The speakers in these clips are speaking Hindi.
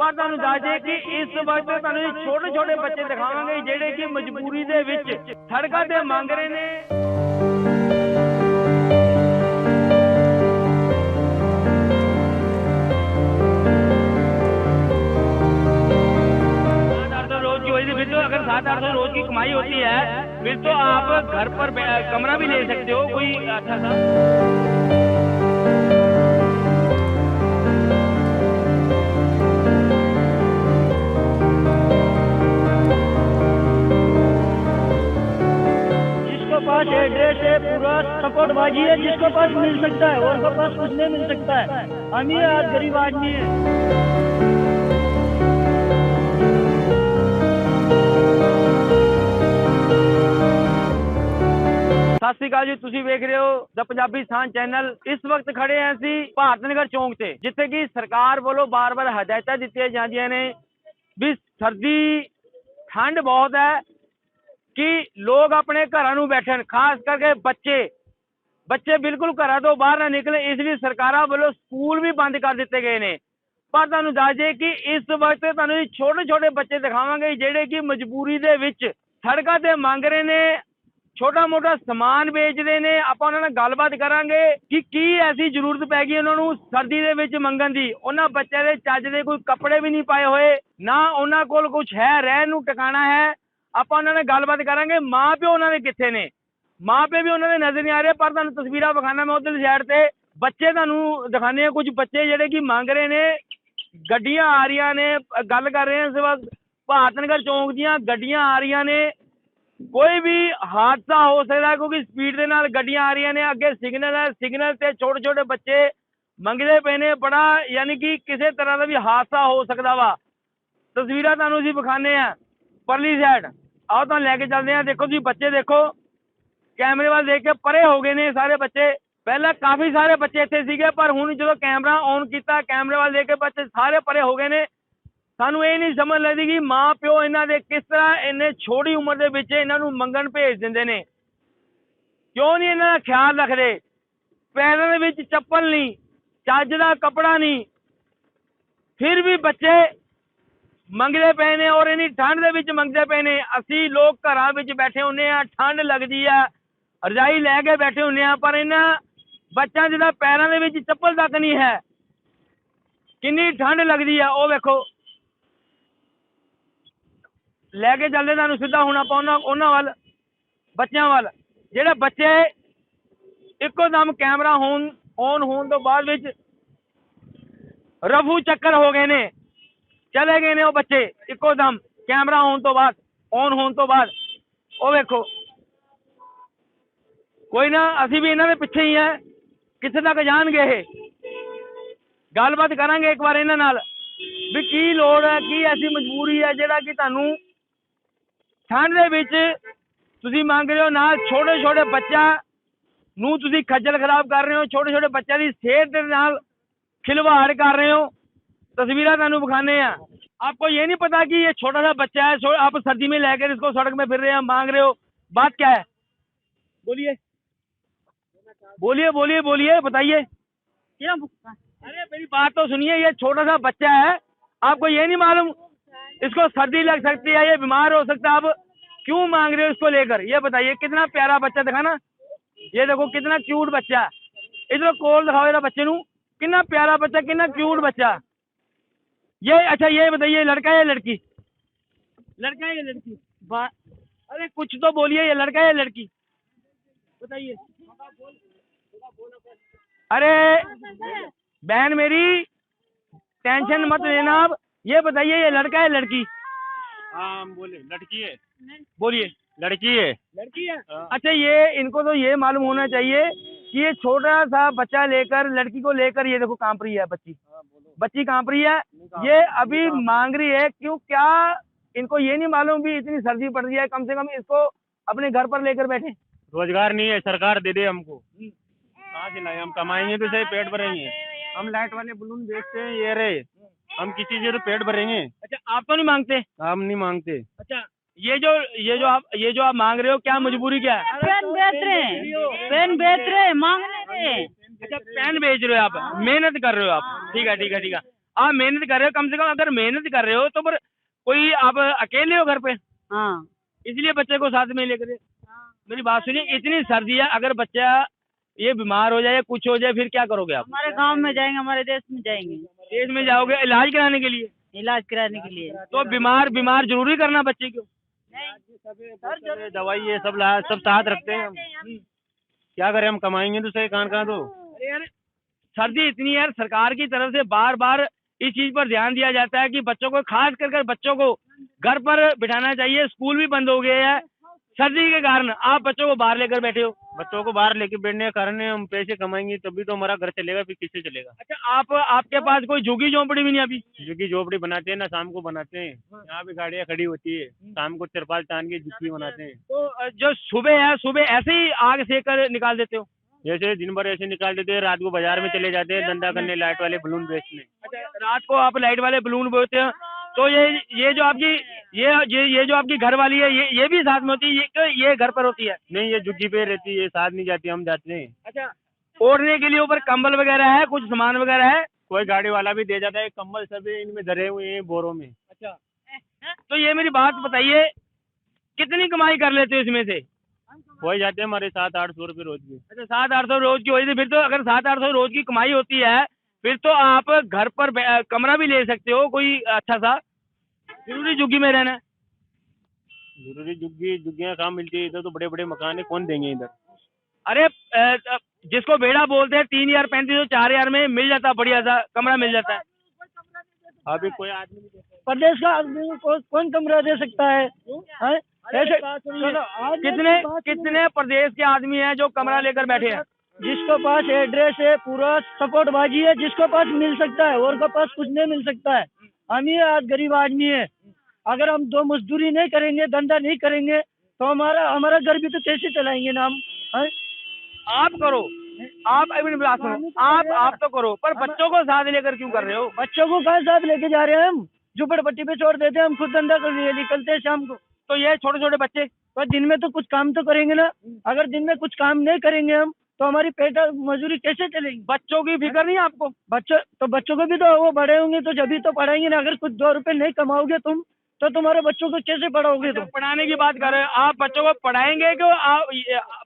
ਪਰ ਤੁਹਾਨੂੰ ਦੱਸ ਦਈਏ ਕਿ ਇਸ ਵਕਤ ਤੁਹਾਨੂੰ ਛੋਟੇ ਛੋਟੇ ਬੱਚੇ ਦਿਖਾਵਾਂਗੇ ਜਿਹੜੇ ਕਿ ਮਜਬੂਰੀ ਦੇ ਵਿੱਚ ਸੜਕਾਂ ਤੇ ਮੰਗ ਰਹੇ ਨੇ। अगर 700-800 रोज की कमाई होती है फिर तो आप घर पर कमरा भी ले सकते हो कोई अच्छा सा। जिसके पास एड्रेस है पूरा सपोर्ट बाजी है, जिसके पास मिल सकता है और के पास कुछ नहीं मिल सकता है। हम ही आज गरीब आदमी है। ਸਤਿ ਸ਼੍ਰੀ ਅਕਾਲ ਜੀ, ਤੁਸੀਂ ਵੇਖ ਰਹੇ ਹੋ ਦ ਪੰਜਾਬੀ ਸਾਂਝ ਚੈਨਲ। ਇਸ ਵਕਤ ਖੜੇ ਹਾਂ ਅਸੀਂ ਭਾਰਤ ਨਗਰ ਚੌਂਕ ਤੇ, ਜਿੱਥੇ ਕਿ ਸਰਕਾਰ ਵੱਲੋਂ ਬਾਰ-ਬਾਰ ਹਦਾਇਤਾਂ ਦਿੱਤੀਆਂ ਜਾਂਦੀਆਂ ਨੇ ਵੀ ਸਰਦੀ ਠੰਡ ਬਹੁਤ ਹੈ ਕਿ ਲੋਕ ਆਪਣੇ ਘਰਾਂ ਨੂੰ ਬੈਠਣ, ਖਾਸ ਕਰਕੇ ਬੱਚੇ ਬਿਲਕੁਲ ਘਰਾਂ ਤੋਂ ਬਾਹਰ ਨਾ ਨਿਕਲੇ। ਇਸ ਲਈ ਸਰਕਾਰਾਂ ਵੱਲੋਂ ਸਕੂਲ ਵੀ ਬੰਦ ਕਰ ਦਿੱਤੇ ਗਏ ਨੇ। ਪਰ ਤੁਹਾਨੂੰ ਦੱਸ ਦਈਏ ਕਿ ਇਸ ਵਕਤ ਤੁਹਾਨੂੰ ਛੋਟੇ ਛੋਟੇ ਬੱਚੇ ਦਿਖਾਵਾਂਗੇ ਜਿਹੜੇ ਕਿ ਮਜਬੂਰੀ ਦੇ ਵਿੱਚ ਸੜਕਾਂ ਤੇ ਮੰਗ ਰਹੇ ਨੇ, ਛੋਟਾ ਮੋਟਾ ਸਮਾਨ ਵੇਚਦੇ ਨੇ। ਆਪਾਂ ਉਹਨਾਂ ਨਾਲ ਗੱਲਬਾਤ ਕਰਾਂਗੇ ਕਿ ਕੀ ਐਸੀ ਜ਼ਰੂਰਤ ਪੈ ਗਈ ਉਹਨਾਂ ਨੂੰ ਸਰਦੀ ਦੇ ਵਿੱਚ ਮੰਗਣ ਦੀ। ਉਹਨਾਂ ਬੱਚਿਆਂ ਦੇ ਚੱਜ ਦੇ ਕੋਈ ਕੱਪੜੇ ਵੀ ਨਹੀਂ ਪਾਏ ਹੋਏ, ਨਾ ਉਹਨਾਂ ਕੋਲ ਕੁਝ ਹੈ, ਰਹਿਣ ਨੂੰ ਟਿਕਾਣਾ ਹੈ। ਆਪਾਂ ਉਹਨਾਂ ਨਾਲ ਗੱਲਬਾਤ ਕਰਾਂਗੇ। ਮਾਂ ਪਿਓ ਉਹਨਾਂ ਦੇ ਕਿੱਥੇ ਨੇ? ਮਾਂ ਪਿਓ ਵੀ ਉਹਨਾਂ ਦੇ ਨਜ਼ਰ ਨਹੀਂ ਆ ਰਹੇ। ਪਰ ਤੁਹਾਨੂੰ ਤਸਵੀਰਾਂ ਵਿਖਾਣਾ ਮੈਂ ਉਧਰ ਸਾਈਡ ਤੇ ਬੱਚੇ ਤੁਹਾਨੂੰ ਦਿਖਾਣੇ ਆ। ਕੁਝ ਬੱਚੇ ਜਿਹੜੇ ਕਿ ਮੰਗ ਰਹੇ ਨੇ, ਗੱਡੀਆਂ ਆ ਰਹੀਆਂ ਨੇ। ਗੱਲ ਕਰ ਰਹੇ ਹਾਂ ਇਸ ਵਕਤ ਭਾਰਤ ਨਗਰ ਚੌਂਕ ਦੀਆਂ ਗੱਡੀਆਂ ਆ ਰਹੀਆਂ ਨੇ। ਕੋਈ ਵੀ ਹਾਦਸਾ ਹੋ ਸਕਦਾ ਕਿਉਂਕਿ ਸਪੀਡ ਦੇ ਨਾਲ ਗੱਡੀਆਂ ਆ ਰਹੀਆਂ ਨੇ। ਅੱਗੇ ਸਿਗਨਲ ਹੈ, ਸਿਗਨਲ ਤੇ ਛੋਟੇ ਛੋਟੇ ਬੱਚੇ ਮੰਗਦੇ ਪਏ ਨੇ। ਬੜਾ ਯਾਨੀ ਕਿ ਕਿਸੇ ਤਰ੍ਹਾਂ ਦਾ ਵੀ ਹਾਦਸਾ ਹੋ ਸਕਦਾ ਵਾ। ਤਸਵੀਰਾਂ ਤੁਹਾਨੂੰ ਅਸੀਂ ਵਿਖਾਣੇ ਆ ਪਰਲੀ ਸਾਈਡ। ਆਓ ਤੁਹਾਨੂੰ ਲੈ ਕੇ ਚੱਲਦੇ ਆ। ਦੇਖੋ ਤੁਸੀਂ ਬੱਚੇ ਦੇਖੋ, ਕੈਮਰੇ ਵੱਲ ਦੇਖ ਕੇ ਪਰੇ ਹੋ ਗਏ ਨੇ ਸਾਰੇ ਬੱਚੇ। ਪਹਿਲਾਂ ਕਾਫੀ ਸਾਰੇ ਬੱਚੇ ਇੱਥੇ ਸੀਗੇ, ਪਰ ਹੁਣ ਜਦੋਂ ਕੈਮਰਾ ਔਨ ਕੀਤਾ, ਕੈਮਰੇ ਵੱਲ ਦੇਖ ਕੇ ਬੱਚੇ ਸਾਰੇ ਪਰੇ ਹੋ ਗਏ ਨੇ। ਸਾਨੂੰ ਇਹ ਨਹੀਂ ਸਮਝ ਲੱਗਦੀ ਕਿ ਮਾਂ ਪਿਓ ਇਹਨਾਂ ਦੇ ਕਿਸ ਤਰ੍ਹਾਂ ਇੰਨੇ ਛੋਟੀ ਉਮਰ ਦੇ ਵਿੱਚ ਇਹਨਾਂ ਨੂੰ ਮੰਗਣ ਭੇਜ ਦਿੰਦੇ ਨੇ। ਕਿਉਂ ਨਹੀਂ ਇਹਨਾਂ ਦਾ ਖਿਆਲ ਰੱਖਦੇ? ਪੈਰਾਂ ਦੇ ਵਿੱਚ ਚੱਪਲ ਨਹੀਂ, ਚੱਜ ਦਾ ਕੱਪੜਾ ਨਹੀਂ, ਫਿਰ ਵੀ ਬੱਚੇ ਮੰਗਦੇ ਪਏ ਨੇ ਔਰ ਇੰਨੀ ਠੰਡ ਦੇ ਵਿੱਚ ਮੰਗਦੇ ਪਏ ਨੇ। ਅਸੀਂ ਲੋਕ ਘਰਾਂ ਵਿੱਚ ਬੈਠੇ ਹੁੰਦੇ ਆ, ਠੰਡ ਲੱਗਦੀ ਆ, ਰਜਾਈ ਲੈ ਕੇ ਬੈਠੇ ਹੁੰਦੇ ਆ, ਪਰ ਇਹਨਾਂ ਬੱਚਿਆਂ ਜਿਹਦਾ ਪੈਰਾਂ ਦੇ ਵਿੱਚ ਚੱਪਲ ਤੱਕ ਨਹੀਂ ਹੈ। ਕਿੰਨੀ ਠੰਡ ਲੱਗਦੀ ਆ। ਉਹ ਵੇਖੋ, ਲੈ ਕੇ ਚੱਲਦੇ ਤੁਹਾਨੂੰ ਸਿੱਧਾ ਹੁਣ ਆਪਾਂ ਉਹਨਾਂ ਵੱਲ, ਬੱਚਿਆਂ ਵੱਲ। ਜਿਹੜੇ ਬੱਚੇ ਇੱਕੋ ਦਮ ਕੈਮਰਾ ਔਨ ਹੋਣ ਤੋਂ ਬਾਅਦ ਵਿੱਚ ਰਫੂ ਚੱਕਰ ਹੋ ਗਏ ਨੇ, ਚਲੇ ਗਏ ਨੇ ਉਹ ਬੱਚੇ ਇੱਕੋ ਦਮ ਕੈਮਰਾ ਔਨ ਹੋਣ ਤੋਂ ਬਾਅਦ। ਉਹ ਵੇਖੋ, ਕੋਈ ਨਾ, ਅਸੀਂ ਵੀ ਇਹਨਾਂ ਦੇ ਪਿੱਛੇ ਹੀ ਹੈ। ਕਿੱਥੇ ਤੱਕ ਜਾਣਗੇ ਇਹ? ਗੱਲਬਾਤ ਕਰਾਂਗੇ ਇੱਕ ਵਾਰ ਇਹਨਾਂ ਨਾਲ ਵੀ ਕੀ ਲੋੜ ਹੈ, ਕੀ ਐਸੀ ਮਜਬੂਰੀ ਹੈ ਜਿਹੜਾ ਕਿ ਤੁਹਾਨੂੰ ਠੰਡ ਦੇ ਵਿੱਚ ਤੁਸੀਂ ਮੰਗ ਰਹੇ ਹੋ। ਨਾਲ ਛੋਟੇ ਛੋਟੇ ਬੱਚਿਆਂ ਨੂੰ ਤੁਸੀਂ ਖੱਜਲ ਖਰਾਬ ਕਰ ਰਹੇ ਹੋ, ਛੋਟੇ ਛੋਟੇ ਬੱਚਿਆਂ ਦੀ ਸਿਹਤ ਦੇ ਨਾਲ खिलवाड़ कर रहे हो। तस्वीरें ਤੁਹਾਨੂੰ दिखाने हैं। आपको ये नहीं पता कि ये छोटा सा बच्चा है, आप सर्दी में लेकर इसको सड़क में फिर रहे हैं, मांग रहे हो। बात क्या है? बोलिए बोलिए बोलिए बोलिए, बताइए क्या? अरे मेरी बात तो सुनिए। ये छोटा सा बच्चा है, आपको ये नहीं मालूम इसको सर्दी लग सकती है, ये बीमार हो सकता है, आप क्यों मांग रहे हो इसको लेकर? ये बताइए। कितना प्यारा बच्चा, दिखाना। ये देखो कितना क्यूट बच्चा। इधर कोल दिखाओ इधर बच्चे नू। कितना प्यारा बच्चा, कितना क्यूट बच्चा। ये अच्छा ये बताइए, लड़का है या लड़की? लड़का है या लड़की? अरे कुछ तो बोलिए, ये लड़का है या लड़की? बताइए। अरे बहन मेरी, टेंशन मत लेना आप। ये बताइए, ये लड़का है लड़की? हाँ बोले लड़की है। बोलिए। लड़की है। लड़की है। अच्छा, ये इनको तो ये मालूम होना चाहिए कि ये छोटा सा बच्चा लेकर, लड़की को लेकर, ये देखो कांप रही है बच्ची कांप रही है। ये अभी मांग रही है, क्यों? क्या इनको ये नहीं मालूम भी इतनी सर्दी पड़ रही है, कम से कम इसको अपने घर पर लेकर बैठे? रोजगार नहीं है, सरकार दे दे हमको। कहाँ से लाए? हम कमाएंगे तो सही, पेट भरेंगे। हम लाइट वाले बलून बेचते हैं, ये रहे, हम किसी से तो पेट भरेंगे। अच्छा, आप तो नहीं मांगते? हम नहीं मांगते। अच्छा, ये जो आप मांग रहे हो, क्या मजबूरी क्या है? पेन बेच रहे, मांग रहे। अच्छा, पेन बेच रहे हो आप, मेहनत कर रहे हो आप। ठीक है ठीक है ठीक है। आप मेहनत कर रहे हो, कम से कम अगर मेहनत कर रहे हो तो पर कोई आप अकेले हो घर पे, हाँ इसलिए बच्चे को साथ में लेकर। मेरी बात सुनिए, इतनी सर्दी है, अगर बच्चा ये बीमार हो जाए या कुछ हो जाए फिर क्या करोगे आप? हमारे गांव में जाएंगे, हमारे देश में जाएंगे देश में जाओगे इलाज कराने के लिए, इलाज कराने के लिए। तो बीमार जरूरी करना बच्चे को। सर दवाई ये सब साथ रखते हैं हम। क्या करें, हम कमाएंगे तो सही, कहाँ तो। अरे यार सर्दी इतनी है यार, सरकार की तरफ से बार बार इस चीज पर ध्यान दिया जाता है कि बच्चों को, खास कर बच्चों को घर पर बिठाना चाहिए। स्कूल भी बंद हो गए हैं सर्दी के कारण, आप बच्चों को बाहर लेकर बैठे हो। बच्चों को बाहर लेके बैठने के कारण हम पैसे कमाएंगे तभी तो हमारा घर चलेगा, फिर किससे चलेगा। अच्छा, आपके पास कोई झुग्गी झोंपड़ी भी नहीं अभी? झुग्गी झोपड़ी बनाते हैं ना, शाम को बनाते हैं। यहाँ भी गाड़ियाँ खड़ी होती है, शाम को तिरपाल तान के झुग्गी बनाते हैं। तो जो सुबह है, सुबह ऐसे ही आग सेक कर निकाल देते हो? जैसे दिन भर ऐसे निकाल देते हैं, रात को बाजार में चले जाते हैं धंधा करने, लाइट वाले बलून बेचने। अच्छा, रात को आप लाइट वाले बलून बेचते हैं, तो ये जो आपकी ये जो आपकी घर वाली है, ये भी साथ में होती है? ये घर पर होती है? नहीं, ये झुग्गी पे रहती है, साथ नहीं जाती, हम जाते हैं। अच्छा, ओढ़ने के लिए ऊपर कंबल वगैरह है, कुछ सामान वगैरह है? कोई गाड़ी वाला भी दे जाता है, कंबल सब इनमें धरे हुए हैं बोरों में। अच्छा, तो ये मेरी बात बताइए, कितनी कमाई कर लेते हो इसमें से? हो जाते हैं हमारे 700-800 रुपये रोज की। अच्छा, 700-800 रोज की होती है। फिर तो अगर 700-800 रोज की कमाई होती है, फिर तो आप घर पर कमरा भी ले सकते हो कोई अच्छा सा। जरूरी झुग्गी में रहना है? जरूरी झुग्गियाँ कहाँ मिलती है इधर, तो बड़े बड़े मकान है, कौन देंगे इधर। अरे जिसको बेड़ा बोलते हैं 3000 3500 4000 में मिल जाता है, बढ़िया सा कमरा मिल जाता है। अभी कोई आदमी नहीं देता। प्रदेश का आदमी को कौन कमरा दे सकता है? हैं? ऐसे कितने प्रदेश के आदमी हैं जो कमरा लेकर बैठे हैं? जिसको पास एड्रेस है, पूरा सपोर्ट बाजी है, जिसको पास मिल सकता है, और के पास कुछ नहीं मिल सकता है। हम ही आज गरीब आदमी है, अगर हम दो मजदूरी नहीं करेंगे, धंधा नहीं करेंगे, तो हमारा घर भी तो कैसे चलाएंगे ना हम? हैं? आप करो, आप अभी बात सुनो, आप तो करो, पर बच्चों को साथ लेकर क्यों कर रहे हो? बच्चों को कहाँ साथ लेके जा रहे हैं हम? झुपड़पट्टी पे छोड़ देते हैं, हम खुद धंधा कर लिए निकलते हैं शाम को। तो ये छोटे छोटे बच्चे तो दिन में तो कुछ काम तो करेंगे ना। अगर दिन में कुछ काम नहीं करेंगे हम, तो हमारी पेट मजदूरी कैसे चलेगी? बच्चों की फिक्र नहीं आपको? बच्चों को भी तो वो बड़े होंगे तो जब तो पढ़ाएंगे ना। अगर कुछ 2 रुपए नहीं कमाओगे तुम, तो तुम्हारे बच्चों को कैसे पढ़ाओगे तुम? पढ़ाने की बात कर रहे हो आप, बच्चों को पढ़ाएंगे क्यों?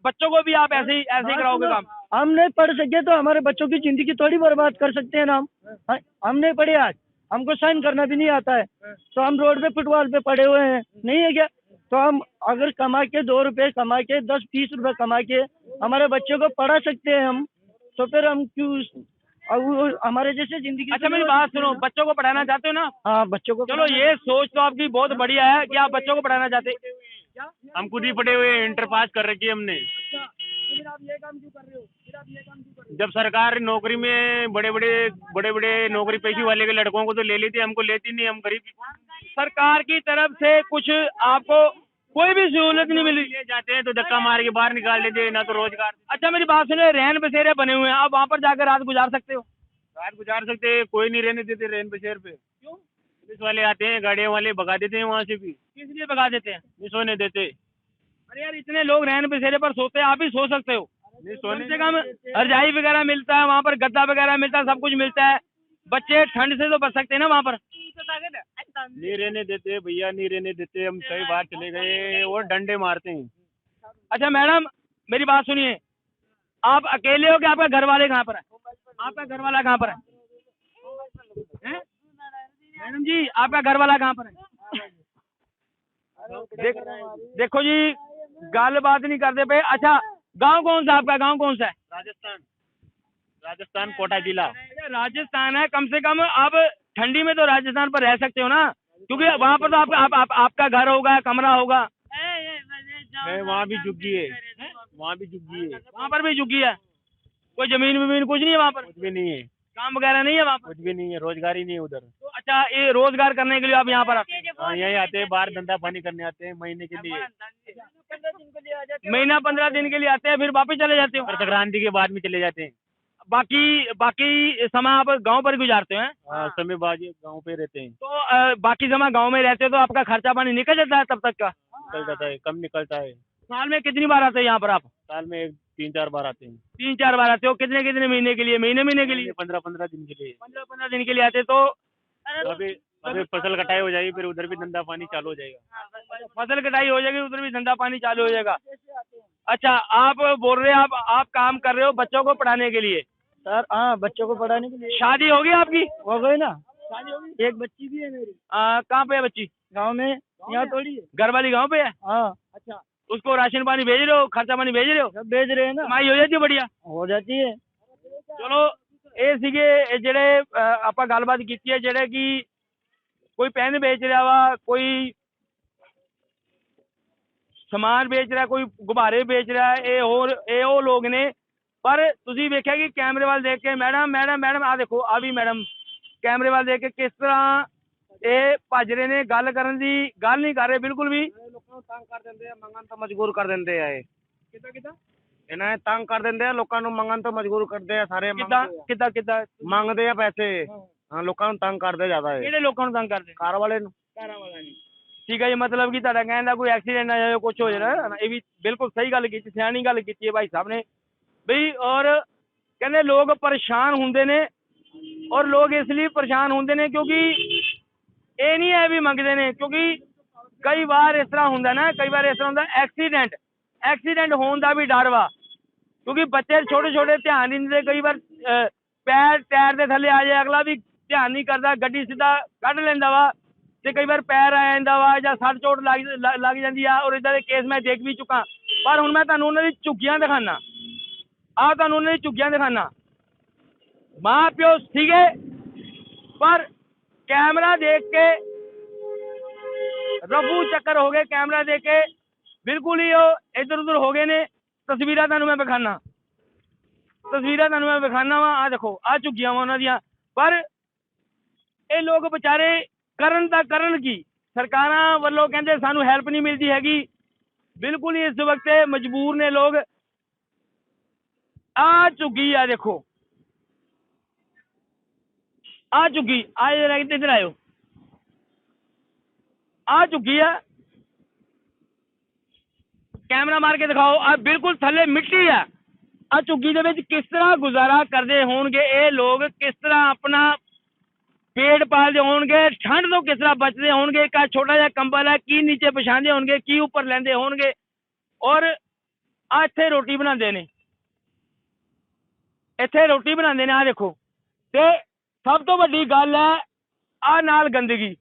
बच्चों को भी आप ऐसे ही कराओगे काम? हम नहीं पढ़ सके तो हमारे बच्चों की जिंदगी थोड़ी बर्बाद कर सकते हैं ना हम? हम नहीं पढ़े, आज हमको साइन करना भी नहीं आता है, तो हम रोड पे फुटबॉल पे पड़े हुए हैं, नहीं है क्या? तो हम अगर कमा के 2 रुपए कमा के 10-20 रुपए कमा के हमारे बच्चों को पढ़ा सकते हैं हम, तो फिर हम क्यों हमारे जैसे जिंदगी। अच्छा, मेरी बात सुनो, बच्चों को पढ़ाना चाहते हो ना? हाँ, बच्चों को। चलो, ये सोच तो आपकी बहुत बढ़िया है कि आप बच्चों को पढ़ाना चाहते हैं। हम खुद ही पढ़े हुए, इंटर पास कर रखी है हमने। फिर आप ये काम क्यों कर रहे हो? जब सरकार नौकरी में बड़े बड़े नौकरी पेशी वाले के लड़कों को तो ले लेती, हमको लेती नहीं, हम गरीब। सरकार की तरफ से कुछ आपको कोई भी सहूलत नहीं मिली? ले जाते हैं तो धक्का मार के बाहर निकाल देते हैं, ना तो रोजगार। अच्छा, मेरी बात सुनिए, रहन बसेरे बने हुए हैं, आप वहाँ पर जाकर रात गुजार सकते हो? रात गुजार सकते हैं, कोई नहीं रहने देते रहन बसेर पे। क्यों? पुलिस वाले आते हैं, गाड़ियों वाले भगा देते हैं वहाँ से भी। किस लिए भगा देते हैं? नहीं सोने देते। अरे यार, इतने लोग रहन बसेरे पर सोते हैं, आप भी सो सकते हो। नहीं कम सोने से कम रजाई वगैरह मिलता है वहाँ पर, गद्दा वगैरह मिलता है, सब कुछ मिलता है। बच्चे ठंड से तो बच सकते हैं ना वहाँ पर? नहीं रहने देते भैया, नहीं रहने देते। हम कई बार चले गए और डंडे मारते हैं। अच्छा मैडम, मेरी बात सुनिए, आप अकेले हो कि आपका घर वाले कहाँ पर है? आपका घर वाला कहाँ पर है? मैडम जी, आपका घर वाला कहाँ पर है? देखो जी, गल बात नहीं करते पे। अच्छा, गांव कौन सा आपका? गांव कौन सा है? राजस्थान कोटा जिला। राजस्थान है। कम से कम आप ठंडी में तो राजस्थान पर रह सकते हो ना, क्योंकि वहाँ पर तो आपका घर होगा, कमरा होगा। वहाँ भी झुग्गी है, वहाँ भी झुग्गी है। वहाँ पर भी झुग्गी है? कोई जमीन वमीन कुछ नहीं है वहाँ पर? कुछ भी नहीं है, काम वगैरह नहीं है वहाँ पर? कुछ भी नहीं है, रोजगार ही नहीं है उधर। तो अच्छा, ये रोजगार करने के लिए आप यहाँ पर आते हैं? हाँ, यही आते हैं, बाहर धंधा पानी करने आते हैं महीने के लिए। महीना 15 दिन के लिए आते हैं, फिर वापस चले जाते हो? और संक्रांति के बाद में चले जाते हैं। बाकी समय आप गांव पर गुजारते हैं? हाँ, समय बाद गाँव पे रहते हैं। तो बाकी समय गांव में रहते हो तो आपका खर्चा पानी निकल जाता है तब तक का? निकल जाता है, कम निकलता है। साल में कितनी बार आते हैं यहाँ पर आप? साल में 3-4 बार आते हैं। 3-4 बार आते हो? कितने कितने महीने के लिए? महीने के लिए? 15-15 दिन के लिए। 15-15 दिन के लिए आते। तो अभी अभी फसल कटाई हो जाएगी, फिर उधर भी धंधा पानी चालू हो जाएगा। फसल कटाई हो जाएगी, उधर भी धंधा पानी चालू हो जाएगा। अच्छा, आप बोल रहे हैं आप काम कर रहे हो बच्चों को पढ़ाने के लिए। सर हाँ, बच्चों को पढ़ाने के लिए। शादी होगी आपकी? हो गई ना, शादी हो गई। एक बच्ची भी है मेरी। कहाँ पे है बच्ची? गांव में, यहाँ थोड़ी है। घर वाली गाँव पे है? हाँ। अच्छा, उसको राशन पानी भेज रहे हो, खर्चा पानी भेज रहे हो? सब भेज रहे हैं ना, कमाई हो जाती है बढ़िया? हो जाती है। ਚਲੋ ਇਹ ਸੀਗੇ ਜਿਹੜੇ ਆਪਾਂ ਗੱਲਬਾਤ ਕੀਤੀ ਹੈ, ਜਿਹੜੇ ਕਿ ਕੋਈ ਪੈਨ ਵੇਚ ਰਿਹਾ ਵਾ, ਕੋਈ ਸਮਾਨ ਵੇਚ ਰਿਹਾ, ਕੋਈ ਗੁਬਾਰੇ ਵੇਚ ਰਿਹਾ। ਇਹ ਉਹ ਲੋਕ ਨੇ। ਪਰ ਤੁਸੀਂ ਵੇਖਿਆ ਕਿ ਕੈਮਰੇ ਵੱਲ ਦੇਖ ਕੇ ਮੈਡਮ ਆ ਦੇਖੋ, ਆ ਵੀ ਮੈਡਮ ਕੈਮਰੇ ਵੱਲ ਦੇਖ ਕੇ ਕਿਸ ਤਰ੍ਹਾਂ ਇਹ ਭੱਜ ਰਹੇ ਨੇ। ਗੱਲ ਕਰਨ ਦੀ ਗੱਲ ਨਹੀਂ ਕਰ ਰਹੇ ਬਿਲਕੁਲ ਵੀ। ਲੋਕਾਂ ਨੂੰ ਤੰਗ ਕਰ ਦਿੰਦੇ ਆ, ਮੰਗਣ ਤੋਂ ਮਜਬੂਰ ਕਰ ਦਿੰਦੇ ਆ। ਇਹ ਕਿੱਦਾਂ ਇਹਨਾਂ ਨੇ ਤੰਗ ਕਰ ਦਿੰਦੇ ਆ, ਲੋਕਾਂ ਨੂੰ ਮੰਗਣ ਤੋਂ ਮਜਬੂਰ ਕਰਦੇ ਆ। ਸਾਰੇ ਕਿੱਦਾਂ ਮੰਗਦੇ ਆ ਪੈਸੇ। ਹਾਂ, ਲੋਕਾਂ ਨੂੰ ਤੰਗ ਕਰਦੇ ਜ਼ਿਆਦਾ। ਇਹ ਕਿਹੜੇ ਲੋਕਾਂ ਨੂੰ ਤੰਗ ਕਰਦੇ? ਕਾਰ ਵਾਲੇ ਨੂੰ। ਠੀਕ ਹੈ ਜੀ, ਮਤਲਬ ਕਿ ਤੁਹਾਡਾ ਕਹਿਣ ਦਾ ਕੋਈ ਐਕਸੀਡੈਂਟ ਨਾ ਜਾਏ, ਕੁਛ ਹੋ ਜਾਣਾ। ਇਹ ਵੀ ਬਿਲਕੁਲ ਸਹੀ ਗੱਲ ਕੀਤੀ, ਸਿਆਣੀ ਗੱਲ ਕੀਤੀ ਹੈ ਭਾਈ ਸਾਹਿਬ ਨੇ ਬਈ। ਔਰ ਕਹਿੰਦੇ ਲੋਕ ਪਰੇਸ਼ਾਨ ਹੁੰਦੇ ਨੇ, ਔਰ ਲੋਕ ਇਸ ਲਈ ਪਰੇਸ਼ਾਨ ਹੁੰਦੇ ਨੇ ਕਿਉਂਕਿ ਇਹ ਨਹੀਂ ਹੈ ਵੀ ਮੰਗਦੇ ਨੇ, ਕਿਉਂਕਿ ਕਈ ਵਾਰ ਇਸ ਤਰ੍ਹਾਂ ਹੁੰਦਾ ਨਾ, ਕਈ ਵਾਰ ਇਸ ਤਰ੍ਹਾਂ ਹੁੰਦਾ ਐਕਸੀਡੈਂਟ ਹੋਣ ਦਾ ਵੀ ਡਰ ਵਾ, ਕਿਉਂਕਿ ਬੱਚੇ ਛੋਟੇ ਛੋਟੇ ਧਿਆਨ ਨਹੀਂ ਦਿੰਦੇ। ਕਈ ਵਾਰ ਪੈਰ ਟਾਇਰ ਦੇ ਥੱਲੇ ਆ ਜਾਏ, ਅਗਲਾ ਵੀ ਧਿਆਨ ਨਹੀਂ ਕਰਦਾ, ਗੱਡੀ ਸਿੱਧਾ ਕੱਢ ਲੈਂਦਾ ਵਾ, ਤੇ ਕਈ ਵਾਰ ਪੈਰ ਆ ਜਾਂਦਾ ਵਾ ਜਾਂ ਸੱਟ ਚੋਟ ਲੱਗ ਜਾਂਦੀ ਆ। ਔਰ ਇੱਦਾਂ ਦੇ ਕੇਸ ਮੈਂ ਦੇਖ ਵੀ ਚੁੱਕਾ। ਪਰ ਹੁਣ ਮੈਂ ਤੁਹਾਨੂੰ ਉਹਨਾਂ ਦੀ ਝੁੱਗੀਆਂ ਦਿਖਾਣਾ। ਤੁਹਾਨੂੰ ਉਹਨਾਂ ਦੀ ਝੁੱਗੀਆਂ ਦਿਖਾਣਾ। ਮਾਂ ਪਿਓ ਸੀਗੇ, ਪਰ ਕੈਮਰਾ ਦੇਖ ਕੇ ਰਫੂ ਚੱਕਰ ਹੋ ਗਏ। ਕੈਮਰਾ ਦੇਖ ਕੇ ਬਿਲਕੁਲ ਹੀ ਉਹ ਇੱਧਰ ਉੱਧਰ ਹੋ ਗਏ ਨੇ। ਤਸਵੀਰਾਂ ਤੁਹਾਨੂੰ ਮੈਂ ਵਿਖਾਣਾ ਵਾ। ਆ ਦੇਖੋ, ਆ ਝੁੱਗੀਆਂ ਵਾ ਉਹਨਾਂ ਦੀਆਂ। ਪਰ ਇਹ ਲੋਕ ਵਿਚਾਰੇ ਕਰਨ ਤਾਂ ਕਰਨ ਕੀ? ਸਰਕਾਰਾਂ ਵੱਲੋਂ ਕਹਿੰਦੇ ਸਾਨੂੰ ਹੈਲਪ ਨਹੀਂ ਮਿਲਦੀ ਹੈਗੀ। ਬਿਲਕੁਲ ਹੀ ਇਸ ਵਕਤ ਮਜਬੂਰ ਨੇ ਲੋਕ। ਆ ਝੁੱਗੀ ਆ ਦੇਖੋ, ਆ ਝੁੱਗੀ ਆ ਇੱਧਰ ਆਇਓ। ਆ ਝੁੱਗੀ ਆ, ਕੈਮਰਾ ਮਾਰ ਕੇ ਦਿਖਾਓ। ਆ ਬਿਲਕੁਲ ਥੱਲੇ ਮਿੱਟੀ ਆ। ਆ ਝੁੱਗੀ ਦੇ ਵਿੱਚ ਕਿਸ ਤਰ੍ਹਾਂ ਗੁਜ਼ਾਰਾ ਕਰਦੇ ਹੋਣਗੇ ਇਹ ਲੋਕ, ਕਿਸ ਤਰ੍ਹਾਂ ਆਪਣਾ ਪੇਟ ਪਾਲਦੇ ਹੋਣਗੇ, ਠੰਡ ਤੋਂ ਕਿਸ ਤਰ੍ਹਾਂ ਬਚਦੇ ਹੋਣਗੇ। ਇੱਕ ਆ ਛੋਟਾ ਜਿਹਾ ਕੰਬਲ ਹੈ, ਕੀ ਨੀਚੇ ਵਿਛਾਉਂਦੇ ਹੋਣਗੇ, ਕੀ ਉੱਪਰ ਲੈਂਦੇ ਹੋਣਗੇ। ਔਰ ਆ ਇੱਥੇ ਰੋਟੀ ਬਣਾਉਂਦੇ ਨੇ, ਆ ਦੇਖੋ। ਤੇ ਸਭ ਤੋਂ ਵੱਡੀ ਗੱਲ ਹੈ ਆ ਨਾਲ ਗੰਦਗੀ।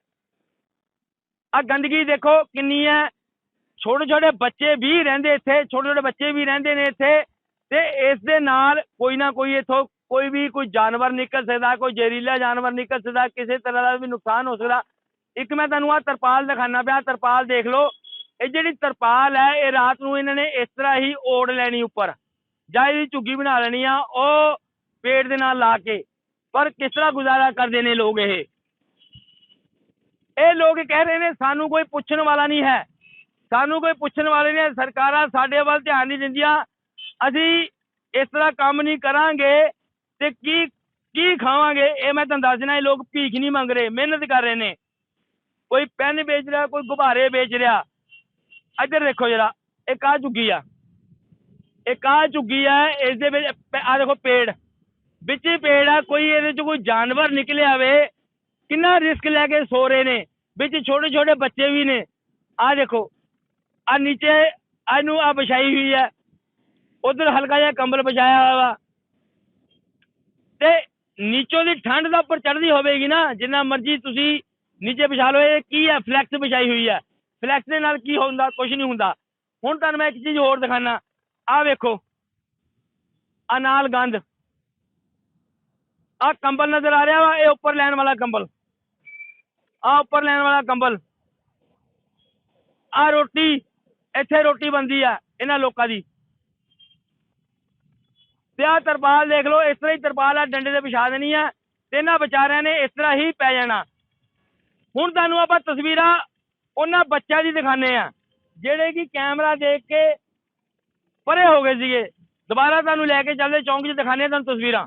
ਆ ਗੰਦਗੀ ਦੇਖੋ ਕਿੰਨੀ ਹੈ। ਛੋਟੇ ਛੋਟੇ ਬੱਚੇ ਵੀ ਰਹਿੰਦੇ ਨੇ ਇੱਥੇ। ਤੇ ਇਸ ਦੇ ਨਾਲ ਕੋਈ ਨਾ ਕੋਈ ਇੱਥੋਂ ਕੋਈ ਜਾਨਵਰ ਨਿਕਲ ਸਕਦਾ, ਕੋਈ ਜ਼ਹਿਰੀਲਾ ਜਾਨਵਰ ਨਿਕਲ ਸਕਦਾ, ਕਿਸੇ ਤਰ੍ਹਾਂ ਦਾ ਵੀ ਨੁਕਸਾਨ ਹੋ ਸਕਦਾ। ਇੱਕ ਮੈਂ ਤੁਹਾਨੂੰ ਆ ਤਰਪਾਲ ਦਿਖਾਣਾ ਪਿਆ। ਤਰਪਾਲ ਦੇਖ ਲਓ। ਇਹ ਜਿਹੜੀ ਤਰਪਾਲ ਹੈ, ਇਹ ਰਾਤ ਨੂੰ ਇਹਨਾਂ ਨੇ ਇਸ ਤਰ੍ਹਾਂ ਹੀ ਓੜ ਲੈਣੀ ਉੱਪਰ, ਜਾਂ ਇਹਦੀ ਝੁੱਗੀ ਬਣਾ ਲੈਣੀ ਆ ਉਹ ਪੇੜ ਦੇ ਨਾਲ ਲਾ ਕੇ। ਪਰ ਕਿਸ ਤਰ੍ਹਾਂ ਗੁਜ਼ਾਰਾ ਕਰਦੇ ਨੇ ਲੋਕ। ਇਹ ਲੋਕ ਕਹਿ ਰਹੇ ਨੇ ਸਾਨੂੰ ਕੋਈ ਪੁੱਛਣ ਵਾਲਾ ਨਹੀਂ ਹੈ, ਸਰਕਾਰਾਂ ਸਾਡੇ ਵੱਲ ਧਿਆਨ ਨਹੀਂ ਦਿੰਦੀਆਂ। ਅਸੀਂ ਇਸ ਤਰ੍ਹਾਂ ਕੰਮ ਨਹੀਂ ਕਰਾਂਗੇ ਤੇ ਕੀ ਖਾਵਾਂਗੇ। ਇਹ ਮੈਂ ਤੁਹਾਨੂੰ ਦੱਸ ਦੇਣਾ, ਇਹ ਲੋਕ ਭੀਖ ਨਹੀਂ ਮੰਗ ਰਹੇ, ਮਿਹਨਤ ਕਰ ਰਹੇ ਨੇ। ਕੋਈ ਪੈਨ ਵੇਚ ਰਿਹਾ, ਕੋਈ ਗੁਬਾਰੇ ਵੇਚ ਰਿਹਾ। ਇੱਧਰ ਦੇਖੋ ਜਰਾ, ਇੱਕ ਆ ਝੁੱਗੀ ਆ, ਇਸ ਦੇ ਵਿੱਚ ਆ ਦੇਖੋ ਪੇੜ ਵਿੱਚ ਹੀ ਪੇੜ ਆ। ਕੋਈ ਇਹਦੇ ਚ ਕੋਈ ਜਾਨਵਰ ਨਿਕਲਿਆ ਆਵੇ, ਕਿੰਨਾ ਰਿਸਕ ਲੈ ਕੇ ਸੋ ਰਹੇ ਨੇ। ਵਿੱਚ ਛੋਟੇ ਛੋਟੇ ਬੱਚੇ ਵੀ ਨੇ। ਆ ਦੇਖੋ, ਆ ਨੀਚੇ ਇਹਨੂੰ ਆ ਵਿਛਾਈ ਹੋਈ ਹੈ, ਉਧਰ ਹਲਕਾ ਜਿਹਾ ਕੰਬਲ ਵਿਛਾਇਆ ਹੋਇਆ ਵਾ। ਤੇ ਨੀਚੋਂ ਦੀ ਠੰਡ ਦਾ ਉੱਪਰ ਚੜ੍ਹਦੀ ਹੋਵੇਗੀ ਨਾ, ਜਿੰਨਾ ਮਰਜ਼ੀ ਤੁਸੀਂ ਨੀਚੇ ਵਿਛਾ ਲਓ। ਇਹ ਕੀ ਹੈ? ਫਲੈਕਸ ਵਿਛਾਈ ਹੋਈ ਹੈ। ਫਲੈਕਸ ਦੇ ਨਾਲ ਕੀ ਹੁੰਦਾ? ਕੁਛ ਨਹੀਂ ਹੁੰਦਾ। ਹੁਣ ਤੁਹਾਨੂੰ ਮੈਂ ਇੱਕ ਚੀਜ਼ ਹੋਰ ਦਿਖਾਣਾ। ਆ ਵੇਖੋ, ਆ ਨਾਲ ਗੰਦ। ਆ ਕੰਬਲ ਨਜ਼ਰ ਆ ਰਿਹਾ ਵਾ, ਇਹ ਉੱਪਰ ਲੈਣ ਵਾਲਾ ਕੰਬਲ। ਆ ਰੋਟੀ, ਇੱਥੇ ਰੋਟੀ ਬਣਦੀ ਆ ਇਹਨਾਂ ਲੋਕਾਂ ਦੀ। ਤੇ ਆ ਤਰਪਾਲ ਦੇਖ ਲਓ, ਇਸ ਤਰ੍ਹਾਂ ਹੀ ਤਰਪਾਲ ਆ ਡੰਡੇ ਤੇ ਵਿਛਾ ਦੇਣੀ ਆ ਤੇ ਇਹਨਾਂ ਵਿਚਾਰਿਆਂ ਨੇ ਇਸ ਤਰ੍ਹਾਂ ਹੀ ਪੈ ਜਾਣਾ। ਹੁਣ ਤੁਹਾਨੂੰ ਆਪਾਂ ਤਸਵੀਰਾਂ ਉਹਨਾਂ ਬੱਚਿਆਂ ਦੀ ਦਿਖਾਣੇ ਆ ਜਿਹੜੇ ਕਿ ਕੈਮਰਾ ਦੇਖ ਕੇ ਪਰੇ ਹੋ ਗਏ ਸੀਗੇ। ਦੁਬਾਰਾ ਤੁਹਾਨੂੰ ਲੈ ਕੇ ਚੱਲਦੇ ਚੌਂਕ 'ਚ ਦਿਖਾਣੇ ਤੁਹਾਨੂੰ ਤਸਵੀਰਾਂ।